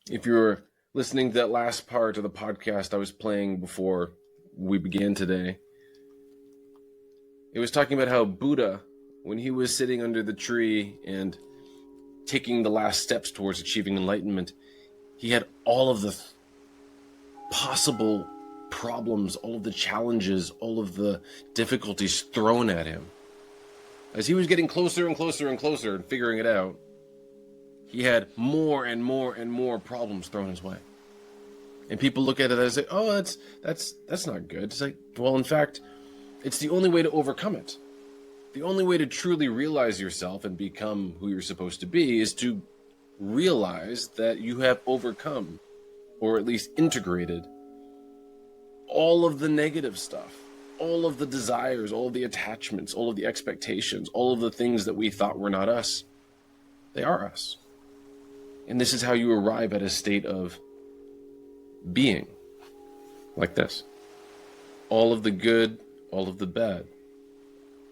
If you're listening to that last part of the podcast I was playing before we began today, it was talking about how Buddha, when he was sitting under the tree and taking the last steps towards achieving enlightenment, he had all of the possible problems, all of the challenges, all of the difficulties thrown at him. As he was getting closer and closer and closer and figuring it out, he had more and more and more problems thrown his way. And people look at it and say, oh, that's not good. It's like, well, in fact, it's the only way to overcome it. The only way to truly realize yourself and become who you're supposed to be is to realize that you have overcome, or at least integrated, all of the negative stuff, all of the desires, all of the attachments, all of the expectations, all of the things that we thought were not us. They are us. And this is how you arrive at a state of being, like this. All of the good, all of the bad.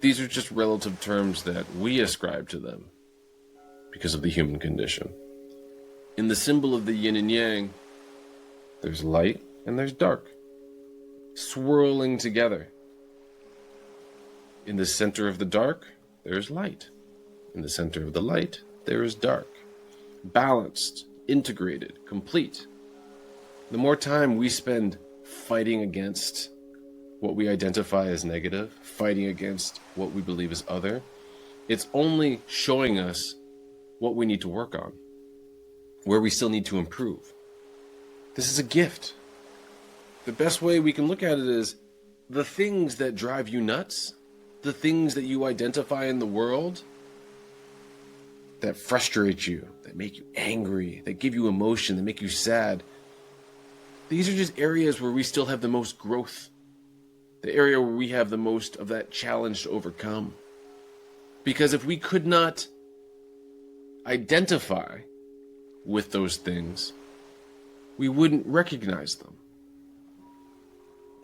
These are just relative terms that we ascribe to them because of the human condition. In the symbol of the yin and yang, there's light and there's dark, swirling together. In the center of the dark, there's light. In the center of the light, there is dark. Balanced, integrated, complete. The more time we spend fighting against what we identify as negative, fighting against what we believe is other, it's only showing us what we need to work on, where we still need to improve. This is a gift. The best way we can look at it is the things that drive you nuts, the things that you identify in the world that frustrate you, that make you angry, that give you emotion, that make you sad. These are just areas where we still have the most growth, the area where we have the most of that challenge to overcome. Because if we could not identify with those things, we wouldn't recognize them.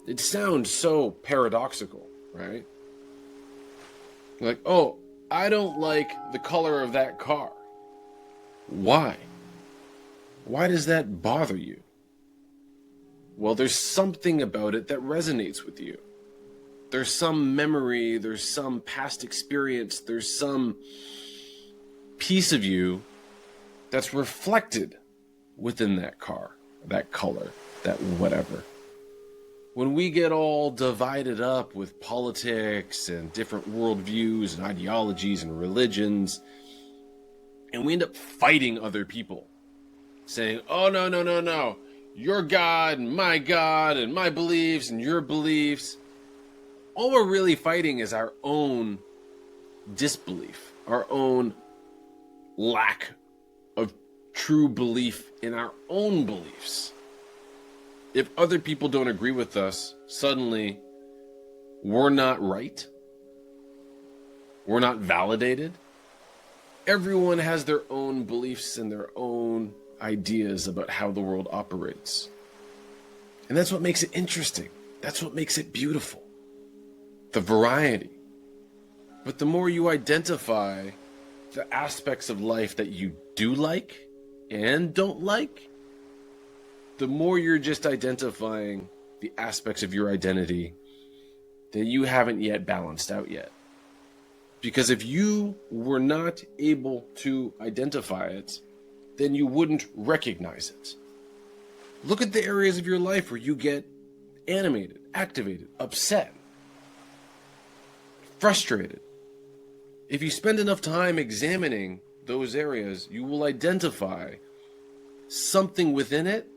It sounds so paradoxical, right? Like, oh, I don't like the color of that car. Why? Why does that bother you? Well, there's something about it that resonates with you. There's some memory, there's some past experience, there's some piece of you that's reflected within that car, that color, that whatever. When we get all divided up with politics and different worldviews and ideologies and religions, and we end up fighting other people, saying, oh, no, your God and my beliefs and your beliefs, all we're really fighting is our own disbelief, our own lack of true belief in our own beliefs. If other people don't agree with us, suddenly we're not right. We're not validated. Everyone has their own beliefs and their own ideas about how the world operates. And that's what makes it interesting. That's what makes it beautiful. The variety. But the more you identify the aspects of life that you do like and don't like, the more you're just identifying the aspects of your identity that you haven't yet balanced out yet. Because if you were not able to identify it, then you wouldn't recognize it. Look at the areas of your life where you get animated, activated, upset, frustrated. If you spend enough time examining those areas, you will identify something within it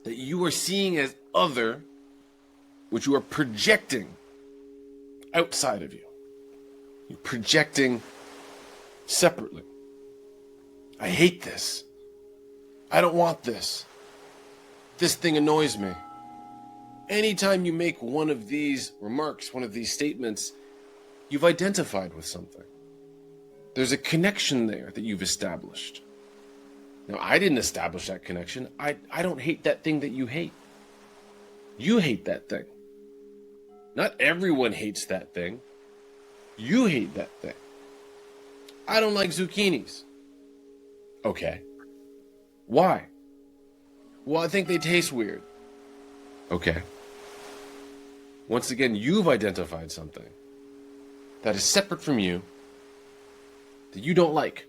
that you are seeing as other, which you are projecting outside of you. You're projecting separately. I hate this. I don't want this. This thing annoys me. Anytime you make one of these remarks, one of these statements, you've identified with something. There's a connection there that you've established. Now, I didn't establish that connection. I don't hate that thing that you hate. You hate that thing. Not everyone hates that thing. You hate that thing. I don't like zucchinis. Okay. Why? Well, I think they taste weird. Okay. Once again, you've identified something that is separate from you that you don't like.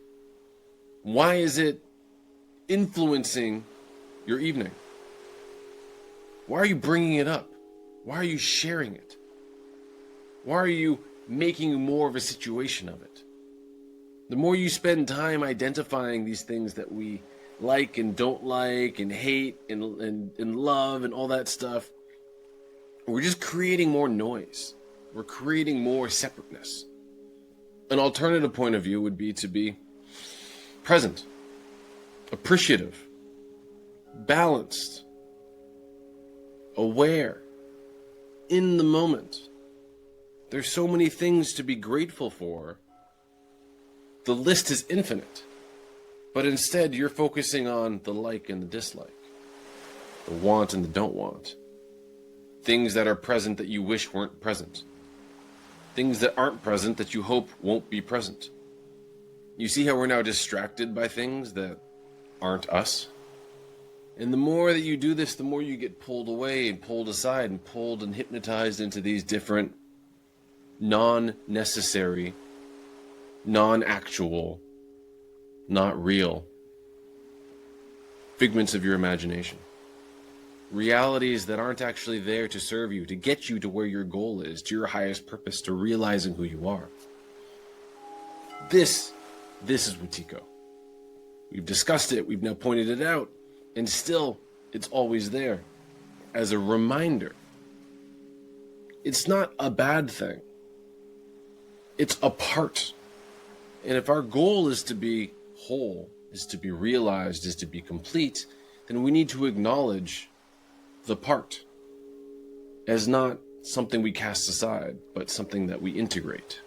Why is it influencing your evening? Why are you bringing it up? Why are you sharing it? Why are you making more of a situation of it? The more you spend time identifying these things that we like and don't like and hate and love and all that stuff, we're just creating more noise. We're creating more separateness. An alternative point of view would be to be present, appreciative, balanced, aware, in the moment. There's so many things to be grateful for. The list is infinite. But instead, you're focusing on the like and the dislike, the want and the don't want. Things that are present that you wish weren't present. Things that aren't present that you hope won't be present. You see how we're now distracted by things that aren't us? And the more that you do this, the more you get pulled away and pulled aside and pulled and hypnotized into these different non-necessary, non-actual, not real figments of your imagination. Realities that aren't actually there to serve you, to get you to where your goal is, to your highest purpose, to realizing who you are. This is Wetiko. We've discussed it, we've now pointed it out, and still, it's always there as a reminder. It's not a bad thing. It's a part. And if our goal is to be whole, is to be realized, is to be complete, then we need to acknowledge the part as not something we cast aside, but something that we integrate,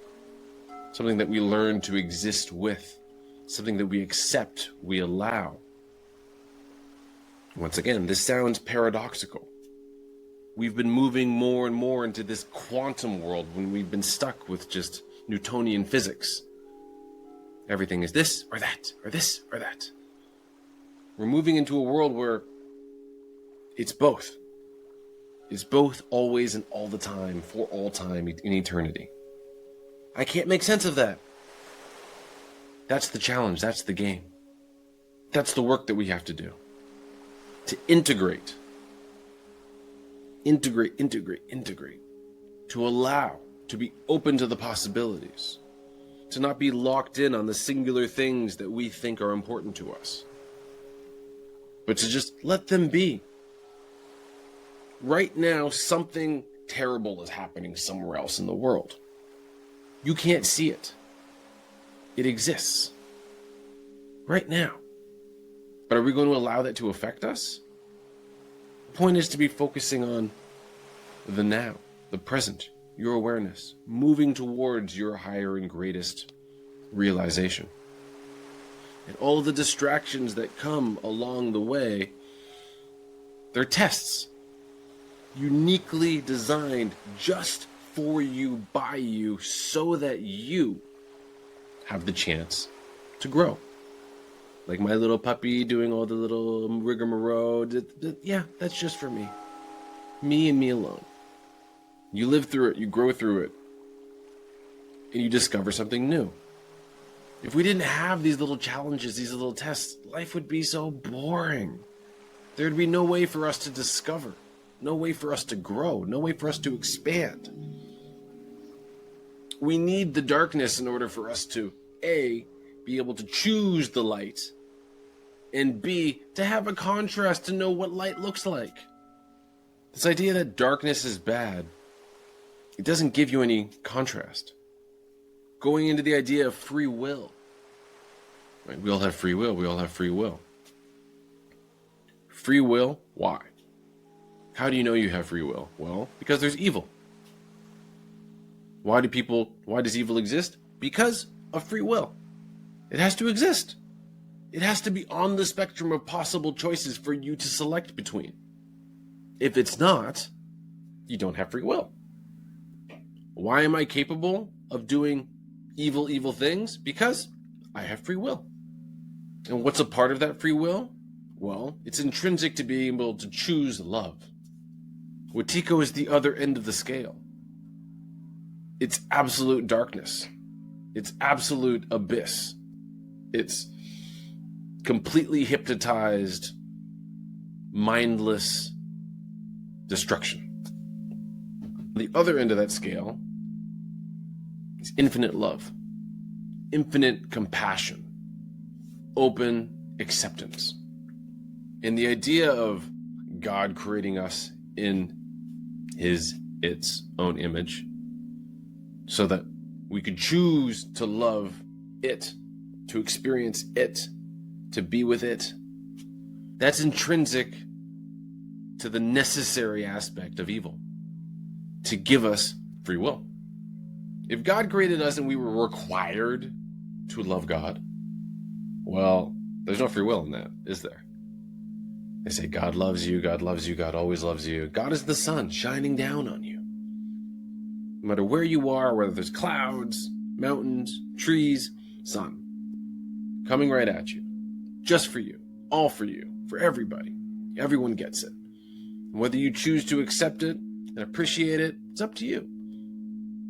something that we learn to exist with, something that we accept, we allow. Once again, this sounds paradoxical. We've been moving more and more into this quantum world when we've been stuck with just Newtonian physics. Everything is this or that, or this or that. We're moving into a world where it's both. It's both always and all the time, for all time, in eternity. I can't make sense of that. That's the challenge. That's the game. That's the work that we have to do. To integrate. Integrate. To allow. To be open to the possibilities. To not be locked in on the singular things that we think are important to us. But to just let them be. Right now, something terrible is happening somewhere else in the world. You can't see it. It exists. Right now. But are we going to allow that to affect us? The point is to be focusing on the now, the present, your awareness, moving towards your higher and greatest realization. And all of the distractions that come along the way, they're tests. Uniquely designed just for you, by you, so that you have the chance to grow. Like my little puppy doing all the little rigmarole. Yeah, that's just for me. Me and me alone. You live through it, you grow through it, and you discover something new. If we didn't have these little challenges, these little tests, life would be so boring. There'd be no way for us to discover, no way for us to grow, no way for us to expand. We need the darkness in order for us to, A, be able to choose the light, and B, to have a contrast to know what light looks like. This idea that darkness is bad, it doesn't give you any contrast. going into the idea of free will. Right? We all have free will. We all have free will. Free will, why? How do you know you have free will? Well, because there's evil. Why does evil exist? Because of free will. It has to exist. It has to be on the spectrum of possible choices for you to select between. If it's not, you don't have free will. Why am I capable of doing evil things? Because I have free will. And what's a part of that free will? Well, it's intrinsic to being able to choose love. Wetiko is the other end of the scale. It's absolute darkness. It's absolute abyss. It's completely hypnotized, mindless destruction. The other end of that scale is infinite love, infinite compassion, open acceptance. And the idea of God creating us in its own image so that we could choose to love it, to experience it, to be with it, that's intrinsic to the necessary aspect of evil, to give us free will. If God created us and we were required to love God, well, there's no free will in that, is there? They say God loves you, God loves you, God always loves you. God is the sun shining down on you. No matter where you are, whether there's clouds, mountains, trees, sun, coming right at you, just for you, all for you, for everybody. Everyone gets it. And whether you choose to accept it and appreciate it, it's up to you.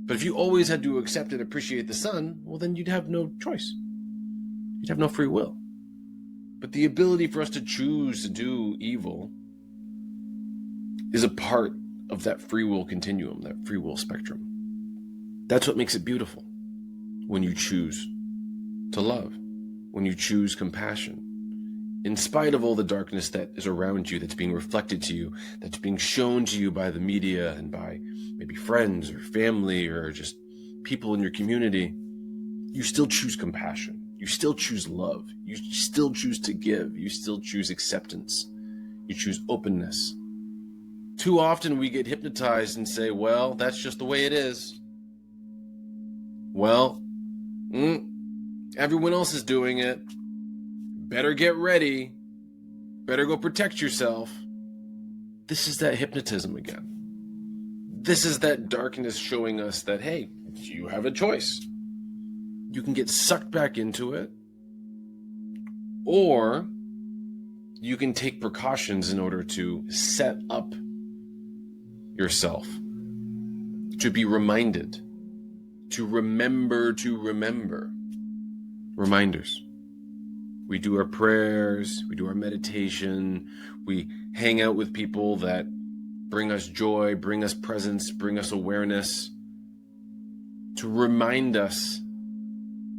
But if you always had to accept and appreciate the sun, well, then you'd have no choice. You'd have no free will. But the ability for us to choose to do evil is a part of that free will continuum, that free will spectrum. That's what makes it beautiful. When you choose to love, when you choose compassion, in spite of all the darkness that is around you, that's being reflected to you, that's being shown to you by the media and by maybe friends or family or just people in your community, you still choose compassion. You still choose love. You still choose to give. You still choose acceptance. You choose openness. Too often we get hypnotized and say, well, that's just the way it is. Well, everyone else is doing it. Better get ready. Better go protect yourself. This is that hypnotism again. This is that darkness showing us that, hey, you have a choice. You can get sucked back into it, or you can take precautions in order to set up yourself, to be reminded, to remember. Reminders. We do our prayers, we do our meditation, we hang out with people that bring us joy, bring us presence, bring us awareness, to remind us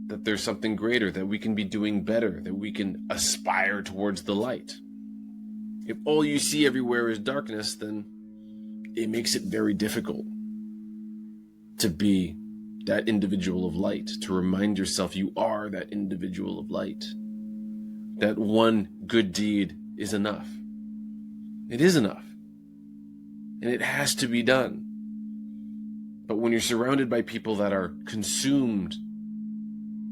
that there's something greater, that we can be doing better, that we can aspire towards the light. If all you see everywhere is darkness, then it makes it very difficult to be that individual of light, to remind yourself you are that individual of light. That one good deed is enough. It is enough. And it has to be done. But when you're surrounded by people that are consumed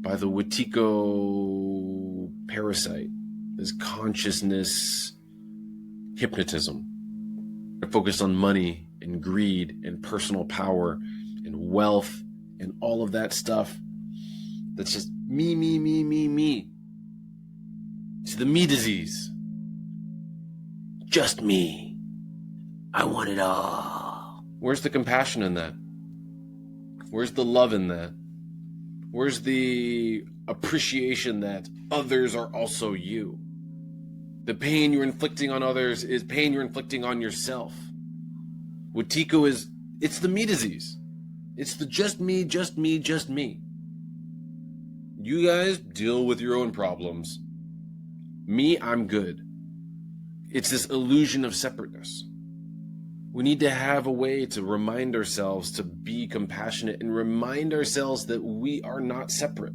by the Wetiko parasite, this consciousness hypnotism, they're focused on money and greed and personal power and wealth and all of that stuff that's just me. It's the me disease. Just me. I want it all. Where's the compassion in that? Where's the love in that? Where's the appreciation that others are also you? The pain you're inflicting on others is pain you're inflicting on yourself. Wetiko it's the me disease. It's the just me. You guys deal with your own problems. Me, I'm good. It's this illusion of separateness. We need to have a way to remind ourselves to be compassionate and remind ourselves that we are not separate.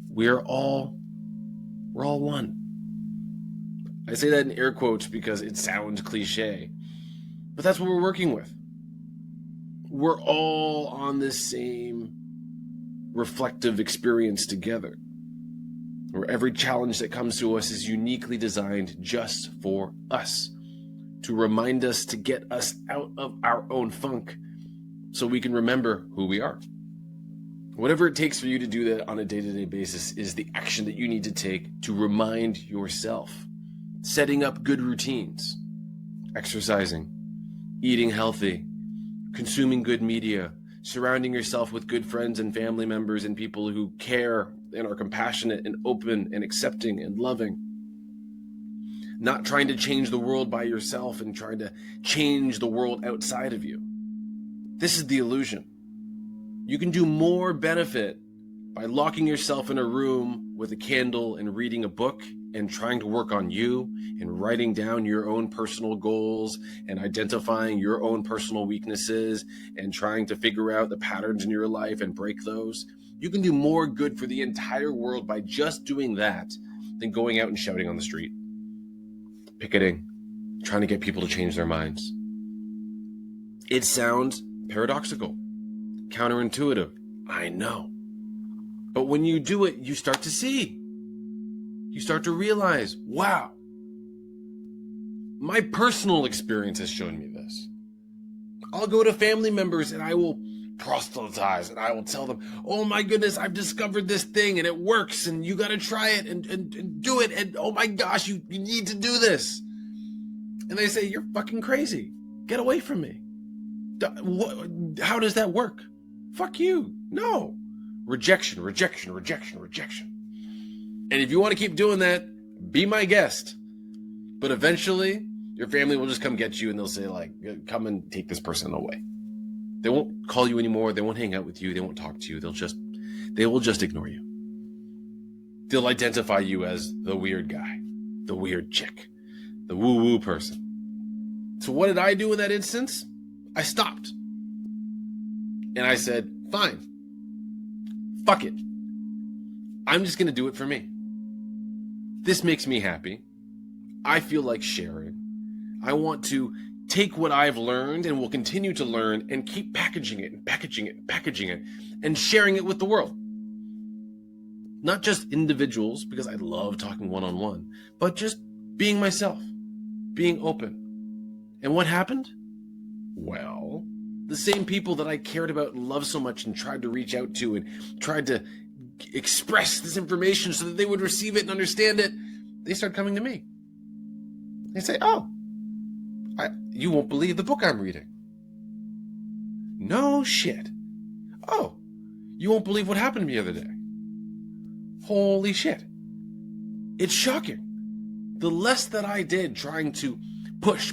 We're all one. I say that in air quotes because it sounds cliche, but that's what we're working with. We're all on this same reflective experience together, where every challenge that comes to us is uniquely designed just for us, to remind us to get us out of our own funk so we can remember who we are. Whatever it takes for you to do that on a day-to-day basis is the action that you need to take to remind yourself. Setting up good routines, exercising, eating healthy, consuming good media, surrounding yourself with good friends and family members and people who care and are compassionate and open and accepting and loving. Not trying to change the world by yourself and trying to change the world outside of you. This is the illusion. You can do more benefit by locking yourself in a room with a candle and reading a book and trying to work on you and writing down your own personal goals and identifying your own personal weaknesses and trying to figure out the patterns in your life and break those. You can do more good for the entire world by just doing that than going out and shouting on the street, picketing, trying to get people to change their minds. It sounds paradoxical, counterintuitive, I know. But when you do it, you start to see. You start to realize, wow, my personal experience has shown me this. I'll go to family members and I will proselytize and I will tell them, oh my goodness, I've discovered this thing and it works and you got to try it and do it. And oh my gosh, you need to do this. And they say, you're fucking crazy. Get away from me. How does that work? Fuck you. No. Rejection, rejection, rejection, rejection. And if you want to keep doing that, be my guest. But eventually, your family will just come get you and they'll say, like, come and take this person away. They won't call you anymore. They won't hang out with you. They won't talk to you. They will just ignore you. They'll identify you as the weird guy, the weird chick, the woo-woo person. So what did I do in that instance? I stopped. And I said, fine. Fuck it. I'm just going to do it for me. This makes me happy. I feel like sharing. I want to take what I've learned and will continue to learn and keep packaging it and packaging it and packaging it and sharing it with the world. Not just individuals, because I love talking one-on-one, but just being myself, being open. And what happened? Well, the same people that I cared about and loved so much and tried to reach out to and tried to express this information so that they would receive it and understand it, they start coming to me. They say, oh, you won't believe the book I'm reading. No shit. Oh, you won't believe what happened to me the other day. Holy shit. It's shocking. The less that I did trying to push,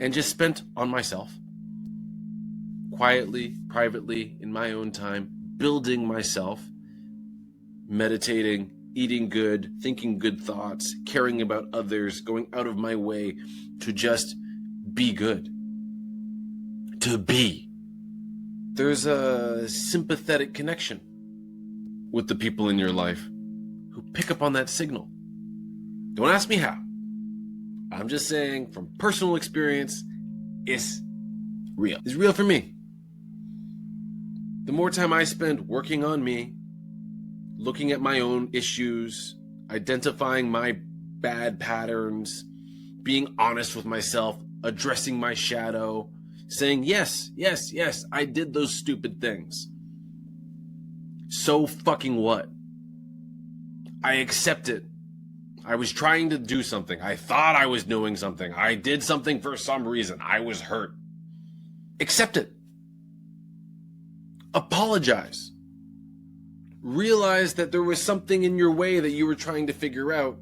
and just spent on myself, quietly, privately, in my own time, building myself, meditating, eating good, thinking good thoughts, caring about others, going out of my way to just be good. To be. There's a sympathetic connection with the people in your life who pick up on that signal. Don't ask me how. I'm just saying from personal experience, it's real. It's real for me. The more time I spend working on me, looking at my own issues, identifying my bad patterns, being honest with myself, addressing my shadow, saying, yes, I did those stupid things. So fucking what? I accept it. I was trying to do something. I thought I was doing something. I did something for some reason. I was hurt. Accept it. Apologize. Realize that there was something in your way that you were trying to figure out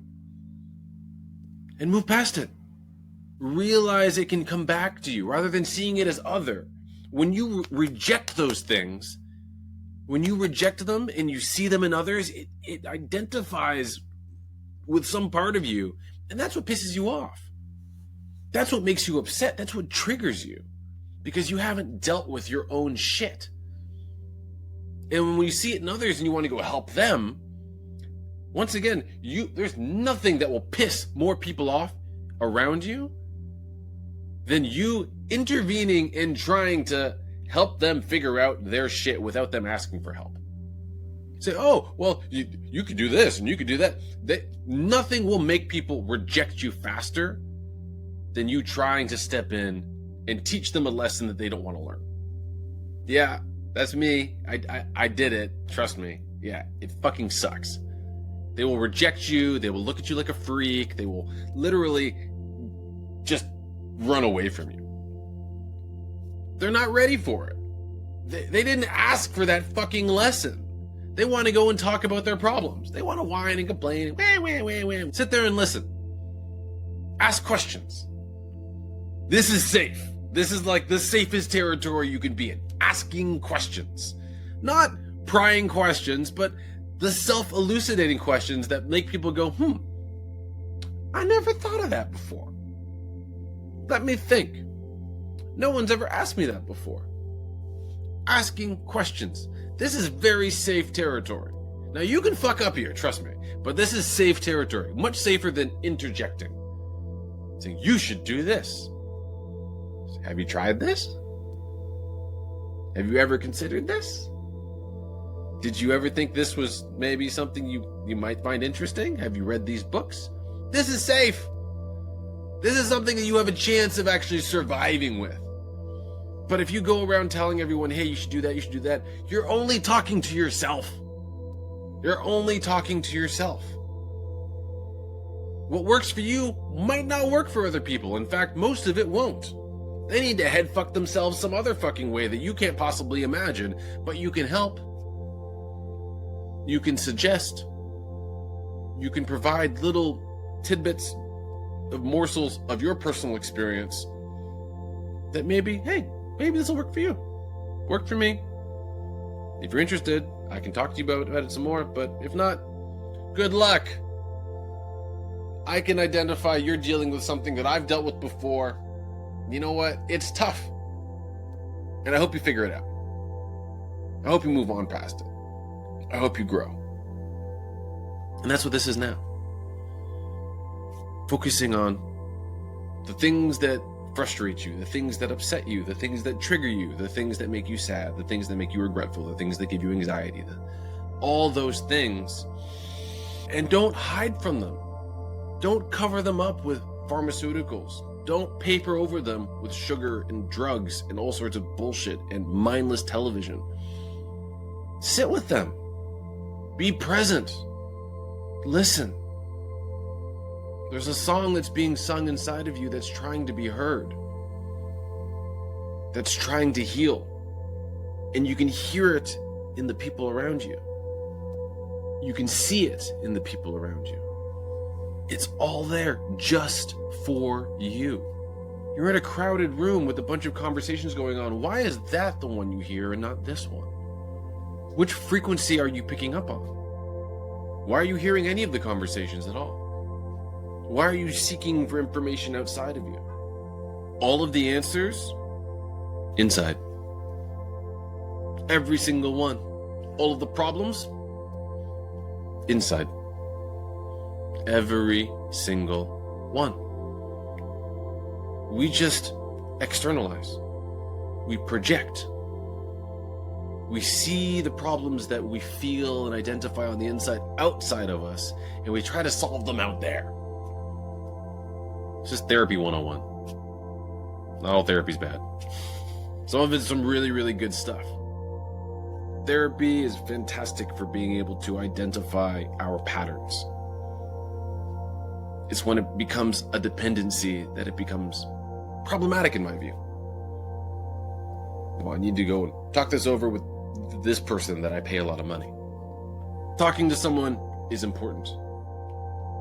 and move past it. Realize it can come back to you rather than seeing it as other. When you reject those things, when you reject them and you see them in others, it identifies with some part of you, and that's what pisses you off. That's what makes you upset. That's what triggers you, because you haven't dealt with your own shit. And when you see it in others and you want to go help them, once again, there's nothing that will piss more people off around you than you intervening and trying to help them figure out their shit without them asking for help. Say, oh, well, you could do this and you could do that. Nothing will make people reject you faster than you trying to step in and teach them a lesson that they don't want to learn. Yeah, that's me. I did it. Trust me. Yeah, it fucking sucks. They will reject you. They will look at you like a freak. They will literally just run away from you. They're not ready for it. They didn't ask for that fucking lesson. They want to go and talk about their problems. They want to whine and complain. Sit there and listen. Ask questions. This is safe. This is like the safest territory you can be in. Asking questions. Not prying questions, but the self-elucidating questions that make people go, I never thought of that before. Let me think. No one's ever asked me that before. Asking questions. This is very safe territory. Now you can fuck up here, trust me, but this is safe territory. Much safer than interjecting. Saying, you should do this. Have you tried this? Have you ever considered this? Did you ever think this was maybe something you might find interesting? Have you read these books? This is safe. This is something that you have a chance of actually surviving with. But if you go around telling everyone, hey, you should do that, you should do that, you're only talking to yourself. You're only talking to yourself. What works for you might not work for other people. In fact, most of it won't. They need to head fuck themselves some other fucking way that you can't possibly imagine, but you can help. You can suggest. You can provide little tidbits of morsels of your personal experience that maybe this will work for you. Work for me. If you're interested, I can talk to you about it some more, but if not, good luck. I can identify you're dealing with something that I've dealt with before. You know what? It's tough. And I hope you figure it out. I hope you move on past it. I hope you grow. And that's what this is now. Focusing on the things that frustrate you, the things that upset you, the things that trigger you, the things that make you sad, the things that make you regretful, the things that give you anxiety, all those things. And don't hide from them. Don't cover them up with pharmaceuticals. Don't paper over them with sugar and drugs and all sorts of bullshit and mindless television. Sit with them. Be present. Listen. There's a song that's being sung inside of you that's trying to be heard. That's trying to heal. And you can hear it in the people around you. You can see it in the people around you. It's all there just for you. You're in a crowded room with a bunch of conversations going on. Why is that the one you hear and not this one? Which frequency are you picking up on? Why are you hearing any of the conversations at all? Why are you seeking for information outside of you? All of the answers inside. Every single one. All of the problems inside. Every single one. We just externalize. We project. We see the problems that we feel and identify on the inside outside of us, and we try to solve them out there. It's just therapy 101. Not all therapy's bad. Some of it's some really, really good stuff. Therapy is fantastic for being able to identify our patterns. It's when it becomes a dependency that it becomes problematic in my view. Well, I need to go and talk this over with this person that I pay a lot of money. Talking to someone is important,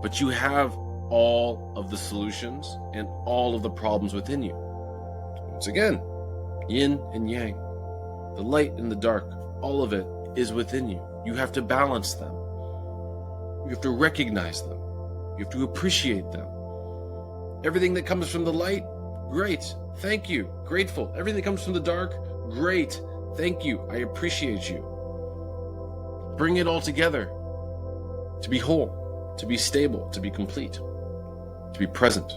but you have all of the solutions and all of the problems within you. Once again, yin and yang, the light and the dark, all of it is within you. You have to balance them. You have to recognize them. You have to appreciate them. Everything that comes from the light, great. Thank you. Grateful. Everything that comes from the dark, great. Thank you. I appreciate you. Bring it all together. To be whole, to be stable, to be complete, to be present,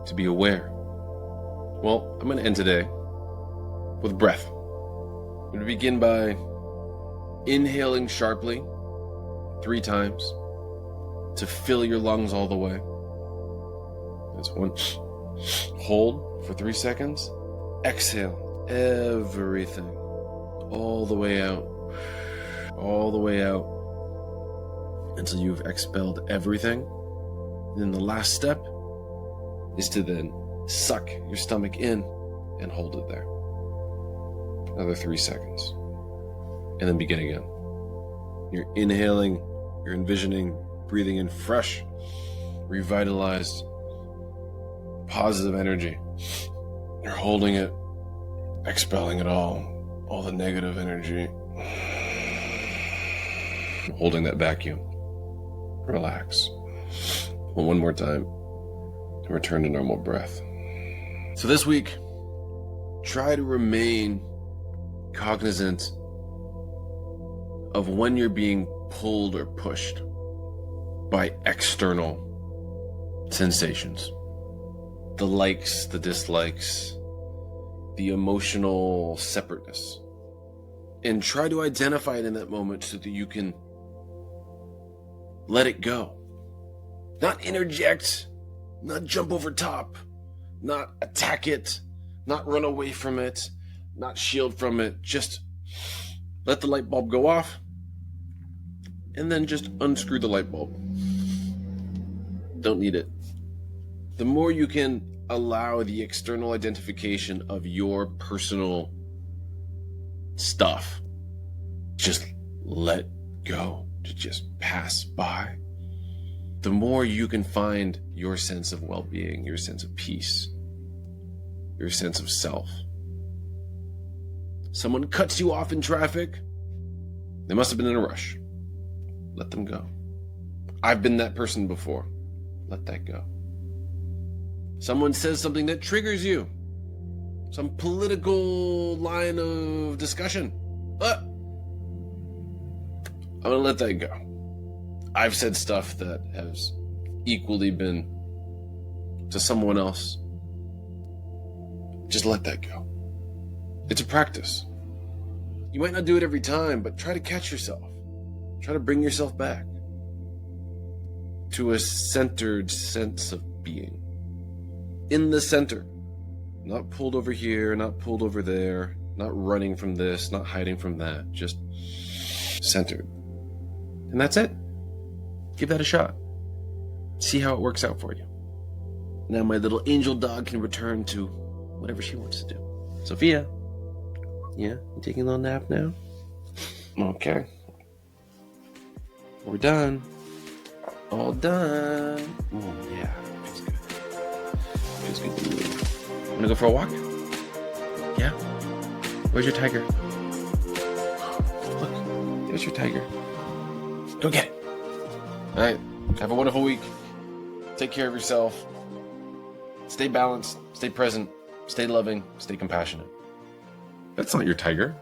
to be aware. Well, I'm going to end today with breath. I'm going to begin by inhaling sharply 3 times to fill your lungs all the way. That's 1. Hold for 3 seconds. Exhale everything all the way out. All the way out until you've expelled everything. And then the last step is to then suck your stomach in and hold it there. Another 3 seconds. And then begin again. You're inhaling, you're envisioning, breathing in fresh, revitalized, positive energy. You're holding it, expelling it all the negative energy. Holding that vacuum. Relax. One more time. And return to normal breath. So this week, try to remain cognizant of when you're being pulled or pushed by external sensations. The likes, the dislikes, the emotional separateness. And try to identify it in that moment so that you can let it go. Not interject, not jump over top, not attack it, not run away from it, not shield from it. Just let the light bulb go off and then just unscrew the light bulb. Don't need it. The more you can allow the external identification of your personal stuff, just let go, to just pass by, the more you can find your sense of well-being, your sense of peace, your sense of self. Someone cuts you off in traffic, they must have been in a rush. Let them go. I've been that person before. Let that go. Someone says something that triggers you, some political line of discussion. I'm gonna let that go. I've said stuff that has equally been to someone else. Just let that go. It's a practice. You might not do it every time, but try to catch yourself. Try to bring yourself back to a centered sense of being. In the center. Not pulled over here, not pulled over there, not running from this, not hiding from that. Just centered. And that's it. Give that a shot. See how it works out for you. Now my little angel dog can return to whatever she wants to do. Sophia. Yeah? You taking a little nap now? Okay. We're done. All done. Oh, yeah. Feels good. Feels good to move. Wanna go for a walk? Yeah? Where's your tiger? Look. There's your tiger. Go get it. All right. Have a wonderful week. Take care of yourself. Stay balanced. Stay present. Stay loving. Stay compassionate. That's not your tiger.